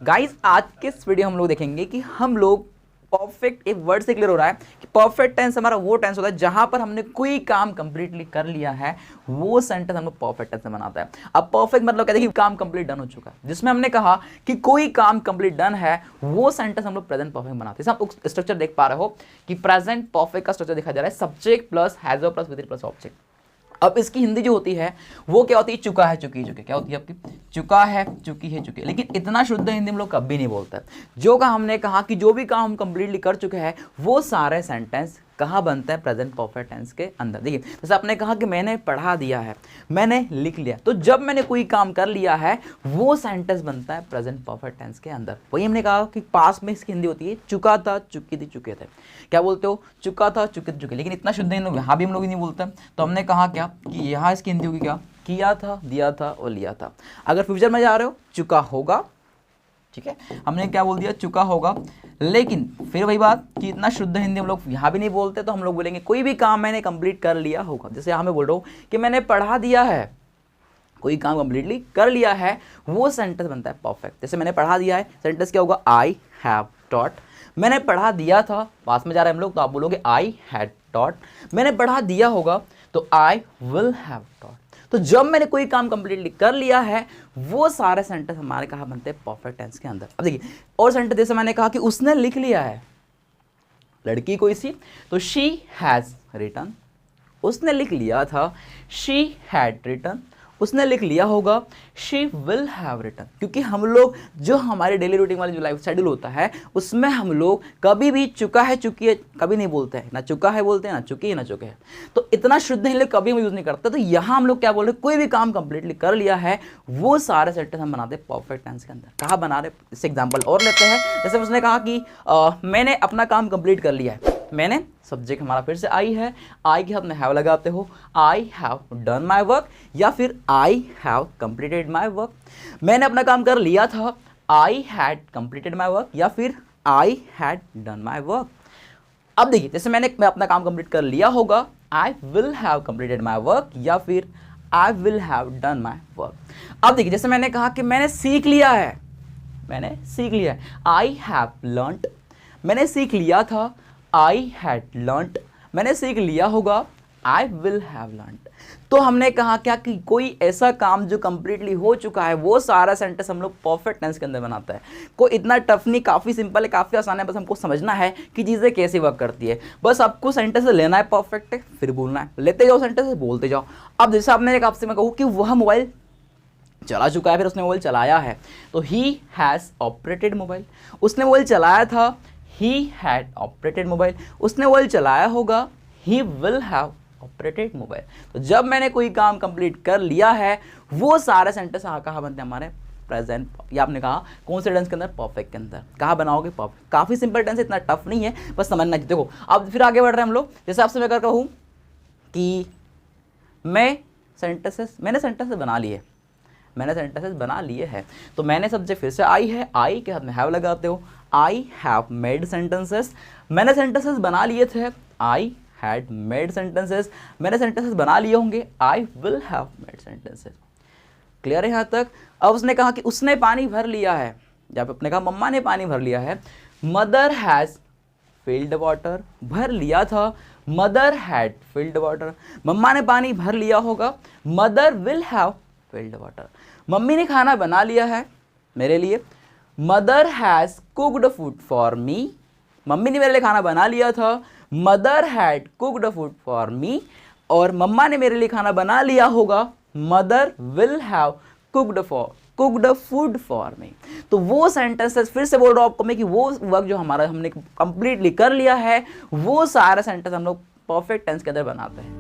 Guys आज के इस वीडियो हम लोग देखेंगे कि हम लोग परफेक्ट, एक वर्ड से क्लियर हो रहा है कि परफेक्ट टेंस हमारा वो टेंस होता है जहां पर हमने कोई काम कंप्लीटली कर लिया है, वो सेंटेंस हम लोग परफेक्ट टेंस में बनाता है। अब परफेक्ट मतलब कहते हैं कि काम कंप्लीट डन हो चुका है, जिसमें हमने कहा कि कोई काम कंप्लीट डन है, वो सेंटेंस हम लोग प्रेजेंट परफेक्ट बनाते हैं। आप स्ट्रक्चर देख पा रहे हो कि प्रेजेंट परफेक्ट का स्ट्रक्चर दिखा जा रहा है, subject plus has plus with plus object. अब इसकी हिंदी जो होती है वो क्या होती है, चुका है चुकी चुके। क्या होती है आपकी, चुका है चुकी है चुके। लेकिन इतना शुद्ध हिंदी हम लोग कभी नहीं बोलते। जो का हमने कहा कि जो भी काम हम कंप्लीटली कर चुके हैं वो सारे सेंटेंस कहाँ बनते हैं, प्रेजेंट परफेक्ट टेंस के अंदर। देखिए जैसे आपने कहा कि मैंने पढ़ा दिया है, मैंने लिख लिया, तो जब मैंने कोई काम कर लिया है वो सेंटेंस बनता है प्रेजेंट परफेक्ट टेंस के अंदर। वही हमने कहा कि पास में इसकी हिंदी होती है चुका था चुकी थी चुके थे। क्या बोलते हो, चुका था चुके थे चुके। लेकिन इतना शुद्ध हिंदी यहाँ भी हम लोग नहीं बोलते। तो हमने कहा क्या कि यहाँ इसकी हिंदी होगी क्या, किया था, दिया था और लिया था। अगर फ्यूचर में जा रहे हो चुका होगा, ठीक है, हमने क्या बोल दिया, चुका होगा। लेकिन फिर वही बात कि इतना शुद्ध हिंदी हम लोग यहाँ भी नहीं बोलते, तो हम लोग बोलेंगे कोई भी काम मैंने कंप्लीट कर लिया होगा। जैसे यहाँ मैं बोल रहा हूँ कि मैंने पढ़ा दिया है, कोई काम कंप्लीटली कर लिया है, वो सेंटेंस बनता है परफेक्ट। जैसे मैंने पढ़ा दिया है, सेंटेंस क्या होगा, आई हैव टॉट। मैंने पढ़ा दिया था, पास में जा रहे हैं हम लोग, तो आप बोलोगे आई हैड टॉट। मैंने पढ़ा दिया होगा तो आई विल हैव टॉट। तो जब मैंने कोई काम कंप्लीटली कर लिया है वो सारे सेंटेंस हमारे कहाँ बनते हैं, परफेक्ट टेंस के अंदर। अब देखिए और सेंटेंस, जैसे मैंने कहा कि उसने लिख लिया है, लड़की कोई सी, तो शी हैज रिटन। उसने लिख लिया था, शी हैड रिटन। उसने लिख लिया होगा, शी विल हैव रिटन। क्योंकि हम लोग जो हमारे डेली रूटीन वाली जो लाइफ शेड्यूल होता है उसमें हम लोग कभी भी चुका है चुकी है कभी नहीं बोलते हैं, ना चुका है बोलते हैं, ना चुकी है ना चुके हैं। तो इतना शुद्ध हिंदी कभी हम यूज़ नहीं करते। तो यहाँ हम लोग क्या बोल रहे हैं, कोई भी काम कंप्लीटली कर लिया है वो सारे सेंटेंस हम बनाते हैं परफेक्ट टेंस के अंदर। कहाँ बना रहे, इससे एग्जाम्पल और लेते हैं। जैसे उसने कहा कि मैंने अपना काम कंप्लीट कर लिया है, मैंने, सब्जेक्ट हमारा फिर से आई है, आई के साथ में हैव लगाते हो, I have done my work या फिर I have completed my work. मैंने अपना काम कर लिया था, I had completed my work या फिर I had done my work. अब देखिए जैसे मैं अपना काम कंप्लीट कर लिया होगा, I will have completed my work या फिर I will have done my work. अब देखिए जैसे मैंने कहा कि मैंने सीख लिया है, मैंने सीख लिया है, आई हैव लर्नड। मैंने सीख लिया था, आई हैड लर्नड। मैंने सीख लिया होगा, आई विल हैव लर्नड। तो हमने कहा क्या कि कोई ऐसा काम जो कंप्लीटली हो चुका है वो सारा सेंटेंस हम लोग परफेक्ट टेंस के अंदर बनाता है। कोई इतना टफ नहीं, काफ़ी सिंपल है, काफ़ी आसान है। बस हमको समझना है कि चीज़ें कैसे वर्क करती है। बस आपको सेंटेंस लेना है परफेक्ट है, फिर बोलना है, लेते जाओ सेंटेंस, बोलते जाओ। अब जैसे आपने एक आपसे मैं कहूँ कि वह मोबाइल चला चुका है, फिर उसने मोबाइल चलाया है, तो ही हैज़ ऑपरेटेड मोबाइल। उसने मोबाइल चलाया था, he had operated मोबाइल। उसने मोबाइल चलाया होगा, he will have operated mobile. तो जब मैंने कोई काम कंप्लीट कर लिया है वो सारे सेंटेंस कहाँ बनते हैं, हमारे प्रेजेंट, या आपने कहा कौन से टेंस के अंदर, परफेक्ट के अंदर। कहाँ बनाओगे, परफेक्ट। काफ़ी सिंपल टेंस है, इतना टफ नहीं है, बस समझना चाहिए। देखो अब फिर आगे बढ़ रहे हैं हम लोग। जैसे आपसे मैं कहूँ कि मैंने सेंटेंसेस बना लिए, मैंने सेंटेंसेस बना लिए हैं, तो मैंने सब्जेक्ट फिर से आई है, आई के हाथ में हैव लगाते हो, आई हैव मेड सेंटेंसेस। मैंने सेंटेंसेस बना लिए थे, आई हैड मेड सेंटेंसेस। मैंने सेंटेंसेस बना लिए होंगे, I will have made sentences. Clear है यहाँ तक। अब उसने कहा कि उसने पानी भर लिया है, जब अपने कहा मम्मा ने पानी भर लिया है, मदर हैज़ फिल्ड वाटर। भर लिया था, मदर हैड फिल्ड वाटर। मम्मा ने पानी भर लिया होगा, mother will have filled water. Mummy ने खाना बना लिया है मेरे लिए, mother has cooked food for me. Mummy ने मेरे लिए खाना बना लिया था, mother had cooked food for me. और मम्मा ने मेरे लिए खाना बना लिया होगा, mother will have cooked food for me. तो वो सेंटेंसेस फिर से बोल रहा हूँ आपको मैं कि वो वर्क जो हमने कंप्लीटली कर लिया है वो सारा सेंटेंस हम लोग परफेक्ट टेंस के अंदर बनाते हैं।